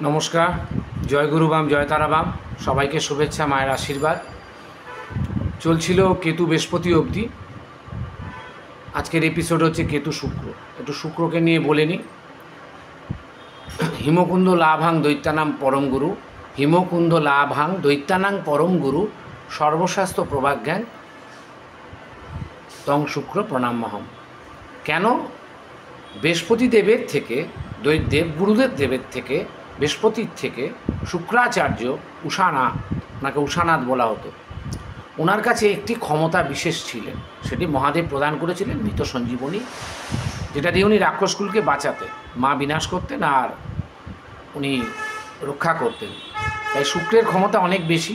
নমস্কার, জয় গুরুবাম, জয় তারাবাম। সবাইকে শুভেচ্ছা, মায়ের আশীর্বাদ। চলছিল কেতু বৃহস্পতি অবধি। আজকের এপিসোড হচ্ছে কেতু শুক্র। একটু শুক্রকে নিয়ে বলে নিই। হিমকুন্দ লাভাং দৈত্যানাং পরম গুরু, হিমকুন্দ লাভাং দৈত্যানাং পরম গুরু, সর্বশাস্ত্র প্রভাজ্ঞান তং শুক্র প্রণামহম। কেন? বৃহস্পতি দেবের থেকে, দৈত্যদেব গুরুদেব দেবের থেকে, বৃহস্পতির থেকে শুক্রাচার্য উষানাথ, ওনাকে উষানাথ বলা হতো, ওনার কাছে একটি ক্ষমতা বিশেষ ছিলেন। সেটি মহাদেব প্রদান করেছিলেন, মৃত সঞ্জীবনী, যেটা দিয়ে উনি রাক্ষসকুলকে বাঁচাতেন, মা বিনাশ করতেন আর উনি রক্ষা করতেন। তাই শুক্রের ক্ষমতা অনেক বেশি।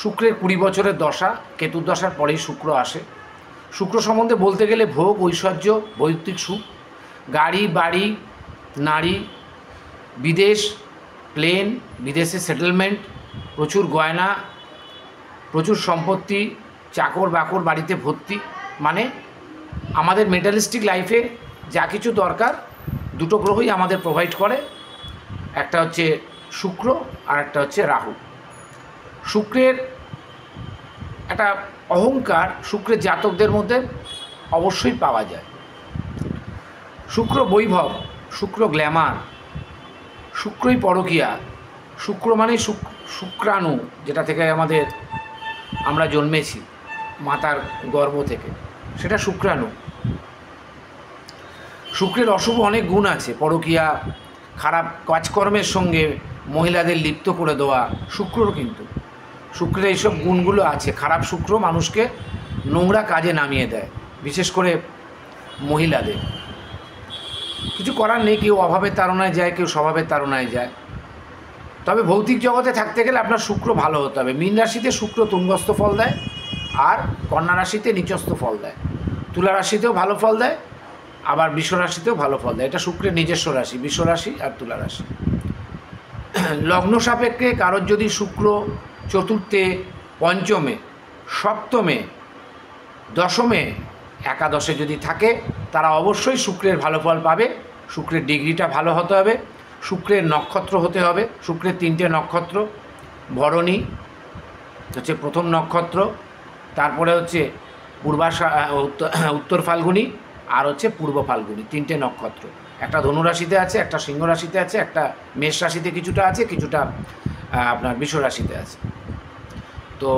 শুক্রের 20 বছরের দশা, কেতুর দশার পরেই শুক্র আসে। শুক্র সম্বন্ধে বলতে গেলে ভোগ, ঐশ্বর্য, বৈয়ক্তিক সুখ, গাড়ি বাড়ি, নারী, বিদেশ, প্লেন, বিদেশে সেটেলমেন্ট, প্রচুর গয়না, প্রচুর সম্পত্তি, চাকর বাকর বাড়িতে ভর্তি। মানে আমাদের মেটালিস্টিক লাইফে যা কিছু দরকার দুটো গ্রহই আমাদের প্রোভাইড করে। একটা হচ্ছে শুক্র আর একটা হচ্ছে রাহু। শুক্রের একটা অহংকার শুক্রের জাতকদের মধ্যে অবশ্যই পাওয়া যায়। শুক্র বৈভব, শুক্র গ্ল্যামার, শুক্রই পরকীয়া। শুক্র মানে শুক্রাণু, যেটা থেকে আমরা জন্মেছি মাতার গর্ভ থেকে, সেটা শুক্রাণু। শুক্রের অশুভ অনেক গুণ আছে। পরকীয়া, খারাপ কাজকর্মের সঙ্গে মহিলাদের লিপ্ত করে দেওয়া, শুক্রর কিন্তু শুক্রের এইসব গুণগুলো আছে। খারাপ শুক্র মানুষকে নোংরা কাজে নামিয়ে দেয়, বিশেষ করে মহিলাদের। কিছু করার নেই, কেউ অভাবের তাড়নায় যায়, কেউ স্বভাবের তাড়নায় যায়। তবে ভৌতিক জগতে থাকতে গেলে আপনার শুক্র ভালো হতে হবে। মীন রাশিতে শুক্র তুঙ্গস্থ ফল দেয়, আর কন্যা রাশিতে নিচস্থ ফল দেয়। তুলা রাশিতেও ভালো ফল দেয়, আবার বৃষ রাশিতেও ভালো ফল দেয়। এটা শুক্রের নিজস্ব রাশি, বৃষ রাশি আর তুলা রাশি। লগ্ন সাপেক্ষে কারোর যদি শুক্র চতুর্থে, পঞ্চমে, সপ্তমে, দশমে, একাদশে যদি থাকে, তারা অবশ্যই শুক্রের ভালো ফল পাবে। শুক্রের ডিগ্রিটা ভালো হতে হবে, শুক্রের নক্ষত্র হতে হবে। শুক্রের 3টে নক্ষত্র, ভরণী হচ্ছে প্রথম নক্ষত্র, তারপরে হচ্ছে উত্তর ফাল্গুনী, আর হচ্ছে পূর্ব ফাল্গুনী। 3টে নক্ষত্র। একটা ধনুরাশিতে আছে, একটা সিংহ রাশিতে আছে, একটা মেষ রাশিতে কিছুটা আছে, কিছুটা আপনার বৃষ রাশিতে আছে। তো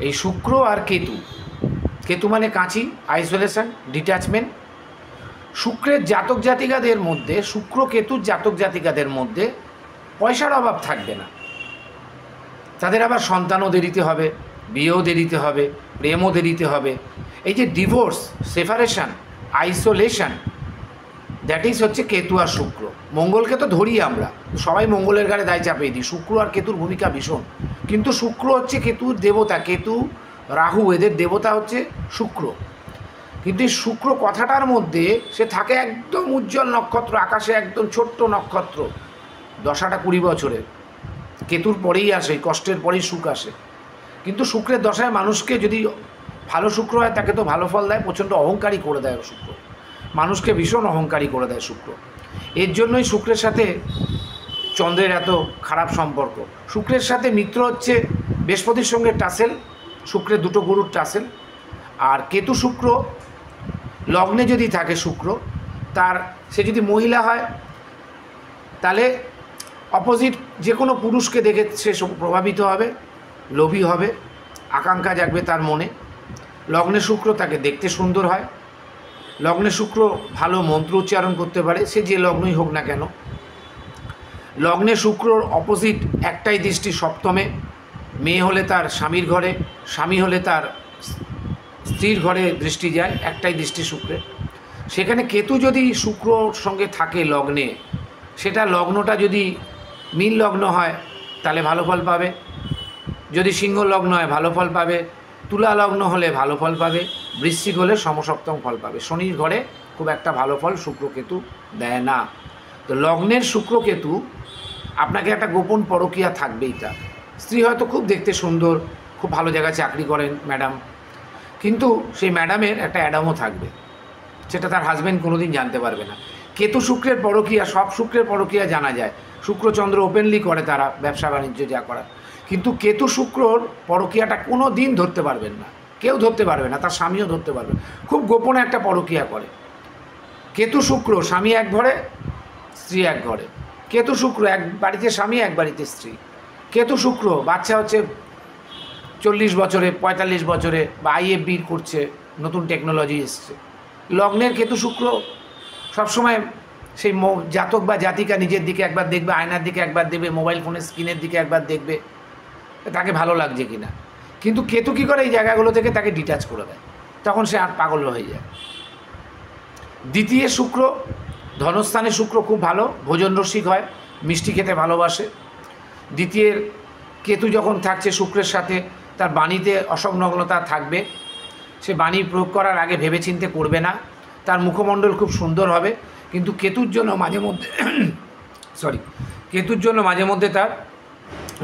এই শুক্র আর কেতু, কেতু মানে কাঁচি, আইসোলেশন, ডিট্যাচমেন্ট। শুক্রের জাতক জাতিকাদের মধ্যে, শুক্র কেতুর জাতক জাতিকাদের মধ্যে পয়সার অভাব থাকবে না। তাদের আবার সন্তানও দেরিতে হবে, বিয়েও দেরিতে হবে, প্রেমও দেরিতে হবে। এই যে divorce, separation, isolation, that is হচ্ছে কেতু আর শুক্র। মঙ্গলকে তো ধরি আমরা, সবাই মঙ্গলের ঘাড়ে দায় চাপিয়ে দিই। শুক্র আর কেতুর ভূমিকা ভীষণ, কিন্তু শুক্র হচ্ছে কেতুর দেবতা। কেতু, রাহু, এদের দেবতা হচ্ছে শুক্র। কিন্তু এই শুক্র কথাটার মধ্যে সে থাকে একদম উজ্জ্বল নক্ষত্র, আকাশে একদম ছোট্ট নক্ষত্র। দশাটা 20 বছরের, কেতুর পরেই আসে, কষ্টের পরেই সুখ আসে। কিন্তু শুক্রের দশায় মানুষকে যদি ভালো শুক্র হয়, তাকে তো ভালো ফল দেয়, প্রচণ্ড অহংকারী করে দেয় শুক্র, মানুষকে ভীষণ অহংকারী করে দেয় শুক্র। এর জন্যই শুক্রের সাথে চন্দ্রের এত খারাপ সম্পর্ক। শুক্রের সাথে মিত্র হচ্ছে বৃহস্পতির সঙ্গে টাসেল, শুক্রের দুটো গুরুর টাসেল। আর কেতু শুক্র লগ্নে যদি থাকে শুক্র, সে যদি মহিলা হয়, তাহলে অপোজিট যে কোনো পুরুষকে দেখে সে প্রভাবিত হবে, লোভী হবে, আকাঙ্ক্ষা জাগবে তার মনে। লগ্নে শুক্র তাকে দেখতে সুন্দর হয়, লগ্নে শুক্র ভালো মন্ত্র উচ্চারণ করতে পারে, সে যে লগ্নই হোক না কেন। লগ্নে শুক্রর অপোজিট একটাই দৃষ্টি সপ্তমে, মেয়ে হলে তার স্বামীর ঘরে, স্বামী হলে তার স্ত্রীর ঘরে দৃষ্টি যায়, একটাই দৃষ্টি শুক্রের। সেখানে কেতু যদি শুক্রর সঙ্গে থাকে লগ্নে, সেটা লগ্নটা যদি মীন লগ্ন হয় তাহলে ভালো ফল পাবে, যদি সিংহ লগ্ন হয় ভালো ফল পাবে, তুলা লগ্ন হলে ভালো ফল পাবে, বৃশ্চিক হলে সমসপ্তম ফল পাবে। শনির ঘরে খুব একটা ভালো ফল শুক্র কেতু দেয় না। তো লগ্নের শুক্র কেতু আপনাকে একটা গোপন পরকীয়া থাকবেই। তার স্ত্রী হয়তো খুব দেখতে সুন্দর, খুব ভালো জায়গায় চাকরি করেন ম্যাডাম, কিন্তু সেই ম্যাডামের একটা অ্যাডামও থাকবে, সেটা তার হাজব্যান্ড কোনোদিন জানতে পারবে না। কেতু শুক্রের পরকীয়া, সব শুক্রের পরকীয়া জানা যায়। শুক্রচন্দ্র ওপেনলি করে তারা ব্যবসা বাণিজ্য যা করার। কিন্তু কেতু শুক্রর পরকীয়াটা কোনো দিন ধরতে পারবেন না, কেউ ধরতে পারবে না, তার স্বামীও ধরতে পারবে না। খুব গোপনে একটা পরকীয়া করে। কেতু শুক্র স্বামী এক ঘরে, স্ত্রী এক ঘরে। কেতু শুক্র এক বাড়িতে স্বামী, এক বাড়িতে স্ত্রী। কেতু শুক্র বাচ্চা হচ্ছে 40 বছরে, 45 বছরে, বা IFB করছে, নতুন টেকনোলজি এসছে। লগ্নের কেতু শুক্র সবসময় সেই জাতক বা জাতিকা নিজের দিকে একবার দেখবে, আয়নার দিকে একবার দেখবে, মোবাইল ফোনের স্ক্রিনের দিকে একবার দেখবে তাকে ভালো লাগছে কিনা। কিন্তু কেতু কী করে, এই জায়গাগুলো থেকে তাকে ডিটাচ করে দেয়, তখন সে আর পাগল হয়ে যায়। দ্বিতীয় শুক্র ধনস্থানে শুক্র খুব ভালো, ভোজন রসিক হয়, মিষ্টি খেতে ভালোবাসে। দ্বিতীয়ের কেতু যখন থাকছে শুক্রের সাথে, তার বাণীতে অসংলগ্নতা থাকবে, সে বাণী প্রয়োগ করার আগে ভেবেচিন্তে করবে না। তার মুখমণ্ডল খুব সুন্দর হবে, কিন্তু কেতুর জন্য মাঝে মধ্যে কেতুর জন্য মাঝে মধ্যে তার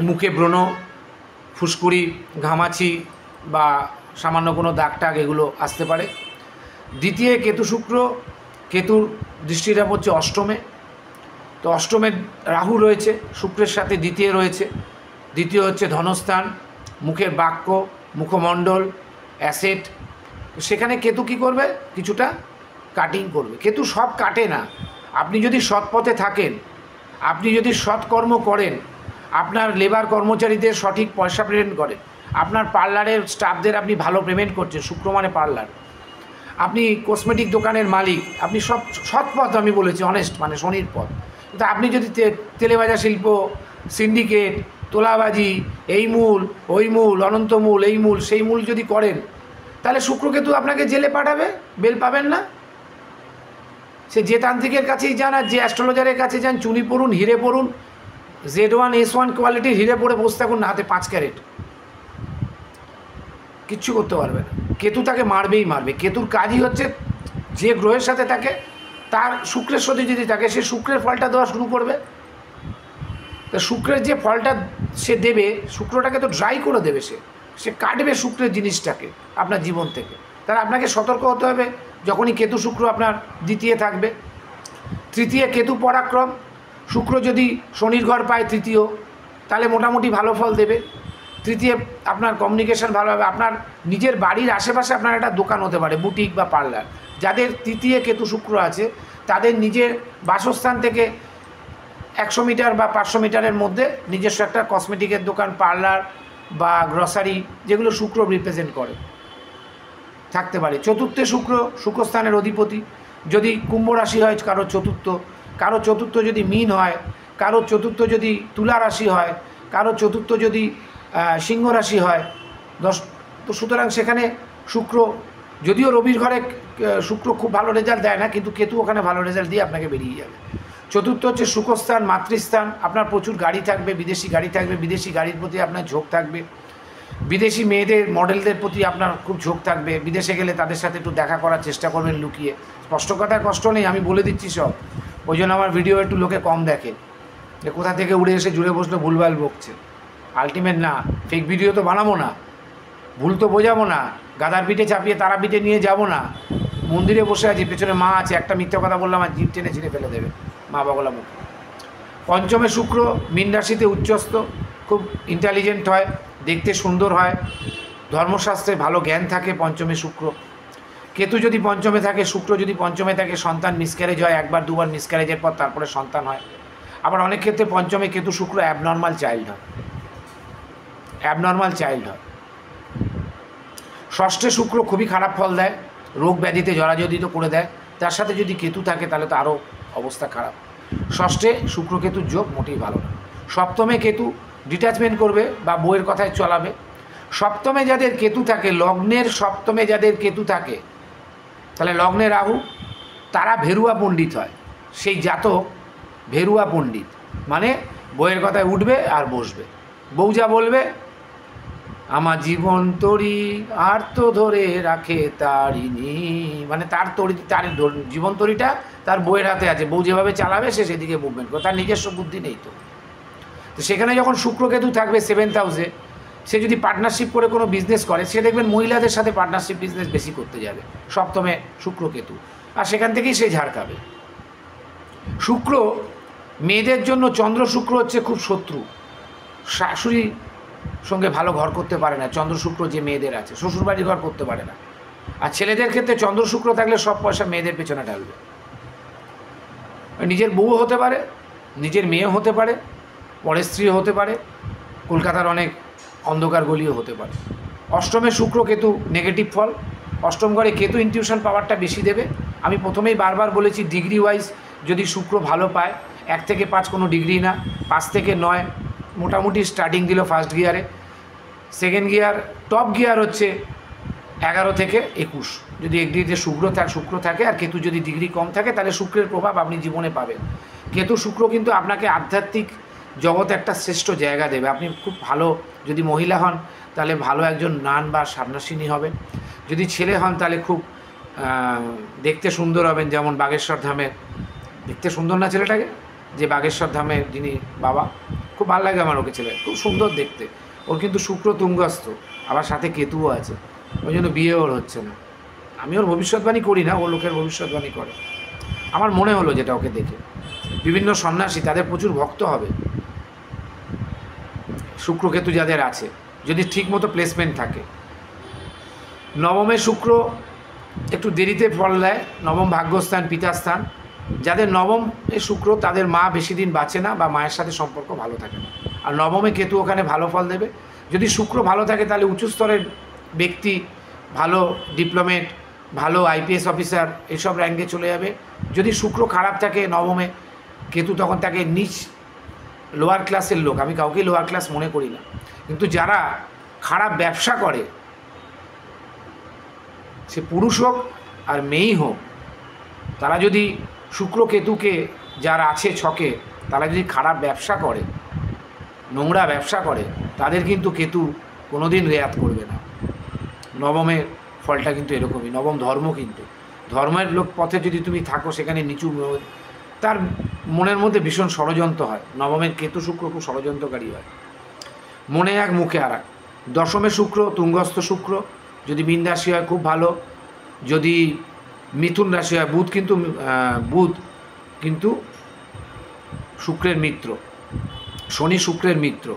মুখে ব্রণ, ফুসকুড়ি, ঘামাচি বা সামান্য কোনো দাগ টাগ এগুলো আসতে পারে। দ্বিতীয় কেতু শুক্র, কেতুর দৃষ্টিটা পড়ছে অষ্টমে, তো অষ্টমে রাহু রয়েছে, শুক্রের সাথে দ্বিতীয় রয়েছে। দ্বিতীয় হচ্ছে ধনস্থান, মুখের বাক্য, মুখমণ্ডল, অ্যাসেট। সেখানে কেতু কী করবে, কিছুটা কাটিং করবে। কেতু সব কাটে না। আপনি যদি সৎ পথে থাকেন, আপনি যদি সৎকর্ম করেন, আপনার লেবার কর্মচারীদের সঠিক পয়সা পেমেন্ট করেন, আপনার পার্লারের স্টাফদের আপনি ভালো পেমেন্ট করছেন, শুক্র মানে পার্লার, আপনি কসমেটিক দোকানের মালিক, আপনি সব সৎ পথ, আমি বলেছি অনেস্ট মানে শনির পথ। কিন্তু আপনি যদি তেলেভাজা শিল্প, সিন্ডিকেট, তোলাবাজি, এই মূল ওই মূল, অনন্ত মূল, এই মূল সেই মূল যদি করেন, তাহলে শুক্রকেতু আপনাকে জেলে পাঠাবে, বেল পাবেন না। সে যে তান্ত্রিকের কাছেই যান আর যে অ্যাস্ট্রোলজারের কাছে যান, চুনি পড়ুন, হিরে পড়ুন, Z1 S1 কোয়ালিটির হিরে পড়ে বসে থাকুন না, হাতে 5 ক্যারেট, কিচ্ছু করতে পারবে না। কেতু তাকে মারবেই মারবে। কেতুর কাজই হচ্ছে যে গ্রহের সাথে থাকে তার শুক্রের সাথে যদি থাকে, সে শুক্রের ফলটা দেওয়া শুরু করবে। তো শুক্রের যে ফলটা সে দেবে, শুক্রটাকে তো ড্রাই করে দেবে, সে কাটবে শুক্রের জিনিসটাকে আপনার জীবন থেকে। তাহলে আপনাকে সতর্ক হতে হবে যখনই কেতু শুক্র আপনার দ্বিতীয় থাকবে। তৃতীয় কেতু পরাক্রম, শুক্র যদি শনির ঘর পায় তৃতীয়, তাহলে মোটামুটি ভালো ফল দেবে। তৃতীয় আপনার কমিউনিকেশন ভালো হবে, আপনার নিজের বাড়ির আশেপাশে আপনার একটা দোকান হতে পারে, বুটিক বা পার্লার। যাদের তৃতীয় কেতু শুক্র আছে তাদের নিজের বাসস্থান থেকে 100 মিটার বা 500 মিটারের মধ্যে নিজস্ব একটা কসমেটিকের দোকান, পার্লার বা গ্রসারি, যেগুলো শুক্র রিপ্রেজেন্ট করে, থাকতে পারে। চতুর্থে শুক্র, শুক্রস্থানের অধিপতি। যদি কুম্ভ রাশি হয় কারো চতুর্থ, কারো চতুর্থ যদি মীন হয়, কারো চতুর্থ যদি তুলা রাশি হয়, কারো চতুর্থ যদি সিংহ রাশি হয়, তো সুতরাং সেখানে শুক্র, যদিও রবির ঘরে শুক্র খুব ভালো রেজাল্ট দেয় না, কিন্তু কেতু ওখানে ভালো রেজাল্ট দিয়ে আপনাকে বেরিয়ে যাবে। চতুর্থ হচ্ছে সুখস্থান, মাতৃস্থান। আপনার প্রচুর গাড়ি থাকবে, বিদেশি গাড়ি থাকবে, বিদেশি গাড়ির প্রতি আপনার ঝোঁক থাকবে, বিদেশি মেয়েদের মডেলদের প্রতি আপনার খুব ঝোঁক থাকবে। বিদেশে গেলে তাদের সাথে একটু দেখা করার চেষ্টা করবেন লুকিয়ে। স্পষ্ট কথায় কষ্ট নেই, আমি বলে দিচ্ছি সব। ওই জন্য আমার ভিডিও একটু লোকে কম দেখে, যে কোথা থেকে উড়ে এসে জুড়ে বসলে ভুলভাল বকছে। আলটিমেট না, ফেক ভিডিও তো বানাবো না, ভুল তো বোঝাবো না, গাদার পিঠে চাপিয়ে তারা পিঠে নিয়ে যাবো না। মন্দিরে বসে আছি, পেছনে মা আছে, একটা মিথ্যা কথা বললাম আর জিভ টেনে ছিঁড়ে ফেলে দেবে, মা বগলা মুখ। পঞ্চমে শুক্র, মীন রাশিতে উচ্চস্থ, খুব ইন্টেলিজেন্ট হয়, দেখতে সুন্দর হয়, ধর্মশাস্ত্রে ভালো জ্ঞান থাকে পঞ্চমে শুক্র। কেতু যদি পঞ্চমে থাকে, শুক্র যদি পঞ্চমে থাকে, সন্তান মিসক্যারেজ হয়, একবার দুবার মিসক্যারেজের পর তারপরে সন্তান হয়। আবার অনেক ক্ষেত্রে পঞ্চমে কেতু শুক্র অ্যাবনর্মাল চাইল্ড হয়, ষষ্ঠে শুক্র খুবই খারাপ ফল দেয়, রোগ ব্যাধিতে জরাজরিত করে দেয়। তার সাথে যদি কেতু থাকে তাহলে তো আরও অবস্থা খারাপ। ষষ্ঠে শুক্র কেতুর যোগ মোটেই ভালো না। সপ্তমে কেতু ডিট্যাচমেন্ট করবে বা বইয়ের কথায় চলাবে। সপ্তমে যাদের কেতু থাকে, লগ্নের সপ্তমে যাদের কেতু থাকে, তাহলে লগ্নে রাহু, তারা ভেরুয়া পণ্ডিত হয়। সেই জাতক ভেরুয়া পণ্ডিত, মানে বইয়ের কথায় উঠবে আর বসবে, বউ যা বলবে, আমার জীবন তরি আর তো ধরে রাখে তারিনি, মানে তার তরি, তার জীবন তরিটা তার বইয়ের হাতে আছে, বউ যেভাবে চালাবে সে সেদিকে মুভমেন্ট করে, তার নিজস্ব বুদ্ধি নেই। তো সেখানে যখন শুক্রকেতু থাকবে 7th হাউসে, সে যদি পার্টনারশিপ করে কোনো বিজনেস করে, সে দেখবেন মহিলাদের সাথে পার্টনারশিপ বিজনেস বেশি করতে যাবে, সপ্তমে শুক্রকেতু, আর সেখান থেকেই সে ঝাড় খাবে। শুক্র মেয়েদের জন্য চন্দ্র শুক্র হচ্ছে খুব শত্রু, শাশুড়ির সঙ্গে ভালো ঘর করতে পারে না চন্দ্র শুক্র যে মেয়েদের আছে, শ্বশুরবাড়ি ঘর করতে পারে না। আর ছেলেদের ক্ষেত্রে চন্দ্র শুক্র থাকলে সব পয়সা মেয়েদের পেছনে ঢালবে। নিজের বউ হতে পারে, নিজের মেয়ে হতে পারে, পরের স্ত্রীও হতে পারে, কলকাতার অনেক অন্ধকার গলিও হতে পারে। অষ্টমে শুক্র কেতু নেগেটিভ ফল। অষ্টম ঘরে কেতু ইনটিউশন পাওয়ারটা বেশি দেবে। আমি প্রথমেই বারবার বলেছি ডিগ্রি ওয়াইজ যদি শুক্র ভালো পায় 1 থেকে 5 কোনো ডিগ্রি না, 5 থেকে 9 মোটামুটি স্টার্টিং দিল ফার্স্ট গিয়ারে। সেকেন্ড গিয়ার টপ গিয়ার হচ্ছে 11 থেকে 21। যদি এক ডিগ্রিতে শুক্র থাকে আর কেতু যদি ডিগ্রি কম থাকে তাহলে শুক্রের প্রভাব আপনি জীবনে পাবেন। কেতু শুক্র কিন্তু আপনাকে আধ্যাত্মিক জগতে একটা শ্রেষ্ঠ জায়গা দেবে। আপনি খুব ভালো, যদি মহিলা হন তাহলে ভালো একজন নান বা সন্ন্যাসিনী হবেন, যদি ছেলে হন তাহলে খুব দেখতে সুন্দর হবেন। যেমন বাগেশ্বর ধামের, দেখতে সুন্দর না ছেলেটাকে, যে বাগেশ্বর ধামের যিনি বাবা, খুব ভালো লাগে আমার ওকে, ছেলে খুব সুন্দর দেখতে। ওর কিন্তু শুক্র তুঙ্গস্থ, আবার সাথে কেতুও আছে, ওই জন্য বিয়ে ওর হচ্ছে না। আমি ওর ভবিষ্যৎবাণী করি না, ও লোকের ভবিষ্যৎবাণী করে। আমার মনে হলো যেটা ওকে দেখে। বিভিন্ন সন্ন্যাসী তাদের প্রচুর ভক্ত হবে শুক্রকেতু যাদের আছে, যদি ঠিকমতো প্লেসমেন্ট থাকে। নবমে শুক্র একটু দেরিতে ফল দেয়, নবম ভাগ্যস্থান, পিতাস্থান। যাদের নবমে শুক্র তাদের মা বেশি দিন বাঁচে না বা মায়ের সাথে সম্পর্ক ভালো থাকে না। আর নবমে কেতু ওখানে ভালো ফল দেবে। যদি শুক্র ভালো থাকে তাহলে উঁচু স্তরের ব্যক্তি, ভালো ডিপ্লোমেট, ভালো আইপিএস অফিসার, এসব র্যাঙ্কে চলে যাবে। যদি শুক্র খারাপ থাকে নবমে, কেতু তখন তাকে নিচ লোয়ার ক্লাসের লোক, আমি কাউকেই লোয়ার ক্লাস মনে করি না, কিন্তু যারা খারাপ ব্যবসা করে, সে পুরুষ হোক আর মেয়েই হোক, তারা যদি শুক্র কেতুকে যারা আছে ছকে, তারা যদি খারাপ ব্যবসা করে, নোংরা ব্যবসা করে, তাদের কিন্তু কেতু কোনোদিন রেয়াত করবে না। নবমের ফলটা কিন্তু এরকমই। নবম ধর্ম, কিন্তু ধর্মের লোক পথে যদি তুমি থাকো, সেখানে নিচু, তার মনের মধ্যে ভীষণ ষড়যন্ত্র হয়। নবমের কেতু শুক্র খুব ষড়যন্ত্রকারী হয়, মনে এক মুখে আর এক। দশমে শুক্র তুঙ্গস্থ শুক্র, যদি মীন রাশি হয় খুব ভালো, যদি মিথুন রাশি হয়, বুধ কিন্তু শুক্রের মিত্র, শনি শুক্রের মিত্র,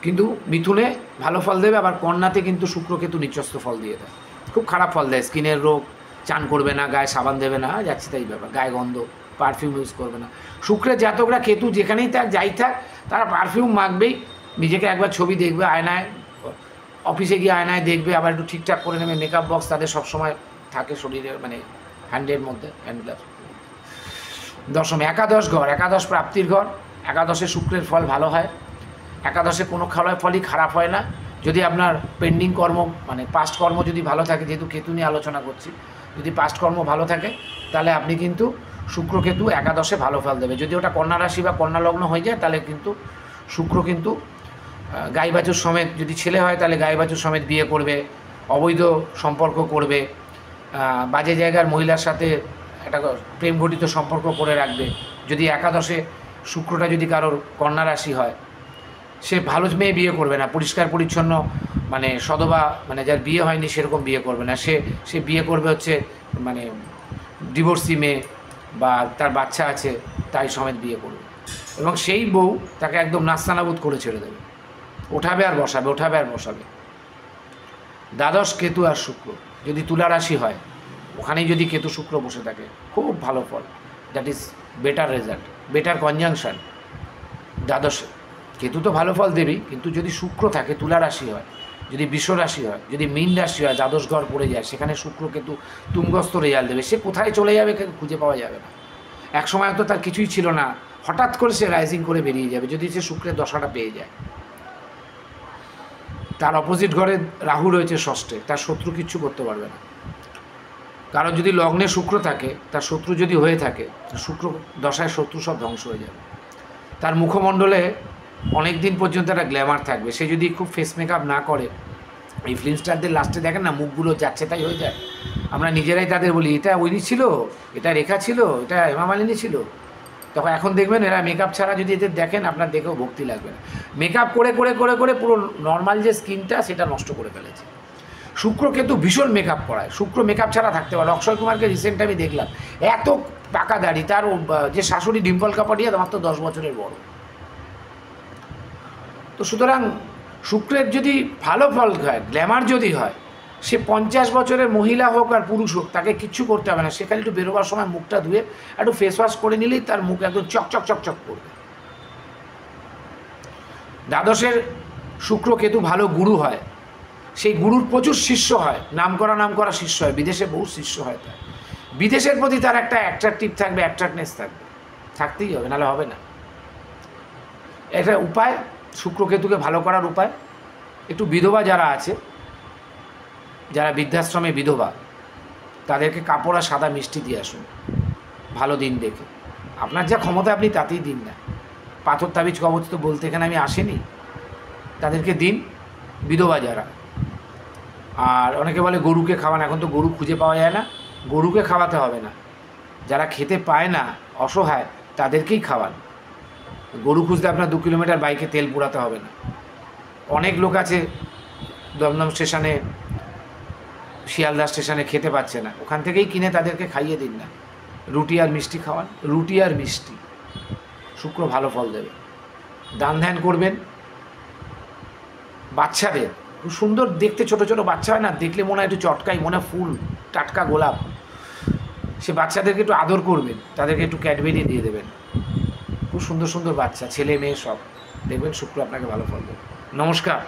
কিন্তু মিথুনে ভালো ফল দেবে। আবার কন্যাতে কিন্তু শুক্র কেতু নিচস্থ ফল দিয়ে দেয়, খুব খারাপ ফল দেয়। স্কিনের রোগ, চান করবে না, গায়ে সাবান দেবে না, যাচ্ছে তাই ব্যাপার, গায়ে গন্ধ, পারফিউম ইউজ করবে না। শুক্রের জাতকরা কেতু যেখানেই থাক, যাই থাক, তারা পারফিউম মাখবেই, নিজেকে একবার ছবি দেখবে আয়নায়, অফিসে গিয়ে আয়নায় দেখবে, আবার একটু ঠিকঠাক করে নেবে। মেকআপ বক্স তাদের সবসময় থাকে শরীরের, মানে হ্যান্ডের মধ্যে, হ্যান্ড গ্লাভস। দশম একাদশ ঘর, একাদশ প্রাপ্তির ঘর। একাদশে শুক্রের ফল ভালো হয়। একাদশে কোনো ফলই খারাপ হয় না, যদি আপনার পেন্ডিং কর্ম, মানে পাস্ট কর্ম যদি ভালো থাকে, যেহেতু কেতু নিয়ে আলোচনা করছি, যদি পাস্ট কর্ম ভালো থাকে তাহলে আপনি কিন্তু শুক্র কেতু একাদশে ভালো ফল দেবে। যদি ওটা কন্যা রাশি বা কন্যা লগ্ন হয়ে যায়, তাহলে কিন্তু শুক্র কিন্তু গাই বাছুর সমেত, যদি ছেলে হয় তাহলে গাই বাছুর সমেত বিয়ে করবে, অবৈধ সম্পর্ক করবে, বাজে জায়গার মহিলার সাথে একটা প্রেম ঘটিত সম্পর্ক করে রাখবে। যদি একাদশে শুক্রটা যদি কারোর কন্যা রাশি হয়, সে ভালো মেয়ে বিয়ে করবে না, পরিষ্কার পরিচ্ছন্ন, মানে সধবা, মানে যার বিয়ে হয়নি সেরকম বিয়ে করবে না। সে বিয়ে করবে হচ্ছে মানে ডিভোর্সি মেয়ে বা তার বাচ্চা আছে তাই সমেত বিয়ে করবে, এবং সেই বউ তাকে একদম নাস্তানাবুদ করে ছেড়ে দেবে, ওঠাবে আর বসাবে, ওঠাবে আর বসাবে। দ্বাদশ কেতু আর শুক্র, যদি তুলা রাশি হয়, ওখানেই যদি কেতু শুক্র বসে থাকে, খুব ভালো ফল, that is better result, better conjunction দ্বাদশে। কেতু তো ভালো ফল দেবেই, কিন্তু যদি শুক্র থাকে, তুলা রাশি হয়, যদি বৃষ রাশি হয়, যদি মীন রাশি হয়, দ্বাদশ ঘর পড়ে যায়, সেখানে শুক্র কেতু তুঙ্গস্থ রেজাল্ট দেবে। সে কোথায় চলে যাবে খুঁজে পাওয়া যাবে না। এক সময় তো তার কিছুই ছিল না, হঠাৎ করে সে রাইজিং করে বেরিয়ে যাবে, যদি সে শুক্রের দশাটা পেয়ে যায়। তার অপোজিট ঘরে রাহু রয়েছে ষষ্ঠে, তার শত্রু কিচ্ছু করতে পারবে না। কারণ যদি লগ্নে শুক্র থাকে, তার শত্রু যদি হয়ে থাকে, শুক্র দশায় শত্রু সব ধ্বংস হয়ে যাবে। তার মুখমণ্ডলে অনেক দিন পর্যন্ত একটা গ্ল্যামার থাকবে। সে যদি খুব ফেস মেকআপ না করে, এই ফিল্ম স্টারদের লাস্টে দেখেন না, মুখগুলো যাচ্ছে তাই হয়ে যায়। আমরা নিজেরাই তাদের বলি, এটা ওইনি ছিল, এটা রেখা ছিল, এটা হেমা মালিনী ছিল। তখন এখন দেখবেন এরা মেকআপ ছাড়া যদি এদের দেখেন, আপনার দেখেও ভক্তি লাগবে না। মেকআপ করে করে করে করে পুরো নর্মাল যে স্কিনটা, সেটা নষ্ট করে ফেলেছে। শুক্র কিন্তু ভীষণ মেকআপ করায়, শুক্র মেকআপ ছাড়া থাকতে পারে। অক্ষয় কুমারকে রিসেন্ট আমি দেখলাম, এত পাকা দাড়ি, তার যে শাশুড়ি ডিম্পল কাপাডিয়া মাত্র 10 বছরের বড়। তো সুতরাং শুক্রের যদি ভালো ফল হয়, গ্ল্যামার যদি হয়, সে 50 বছরের মহিলা হোক আর পুরুষ হোক, তাকে কিচ্ছু করতে হবে না। সেখানে একটু বেরোবার সময় মুখটা ধুয়ে একটু ফেস ওয়াশ করে নিলেই তার মুখ একদম চকচক চকচক করবে। দ্বাদশের শুক্র কেতু ভালো গুরু হয়, সেই গুরুর প্রচুর শিষ্য হয়, নাম করা শিষ্য হয়, বিদেশে বহু শিষ্য হয়। তার বিদেশের প্রতি তার একটা অ্যাট্রাকটিভ থাকবে, অ্যাট্রাক্টনেস থাকবে, থাকতেই হবে, নাহলে হবে না। একটা উপায় শুক্র কেতুকে ভালো করার উপায়, একটু বিধবা যারা আছে, যারা বৃদ্ধাশ্রমে বিধবা, তাদেরকে কাপড় আর সাদা মিষ্টি দিয়ে আসুন ভালো দিন দেখে। আপনার যা ক্ষমতা আপনি তাতেই দিন না, পাথর তাবিজ কবচ তো বলতে এখানে আমি আসিনি, তাদেরকে দিন বিধবা যারা। আর অনেকে বলে গরুকে খাওয়ান, এখন তো গরু খুঁজে পাওয়া যায় না, গরুকে খাওয়াতে হবে না, যারা খেতে পায় না অসহায় তাদেরকেই খাওয়ান। গরু খুঁজতে আপনার 2 কিলোমিটার বাইকে তেল পোড়াতে হবে না। অনেক লোক আছে দমদম স্টেশনে, শিয়ালদা স্টেশনে খেতে পাচ্ছে না, ওখান থেকেই কিনে তাদেরকে খাইয়ে দিন না, রুটি আর মিষ্টি খাওয়ান, রুটি আর মিষ্টি। শুক্র ভালো ফল দেবে। দান ধ্যান করবেন। বাচ্চাদের খুব সুন্দর দেখতে, ছোট ছোট বাচ্চা হয় না, দেখলে মনে হয় একটু চটকাই, মনে হয় ফুল, টাটকা গোলাপ। সে বাচ্চাদেরকে একটু আদর করবেন, তাদেরকে একটু ক্যাডবেরি দিয়ে দেবেন। খুব সুন্দর সুন্দর বাচ্চা, ছেলে মেয়ে সব, দেখবেন শুক্র আপনাকে ভালো ফল দেবে। নমস্কার।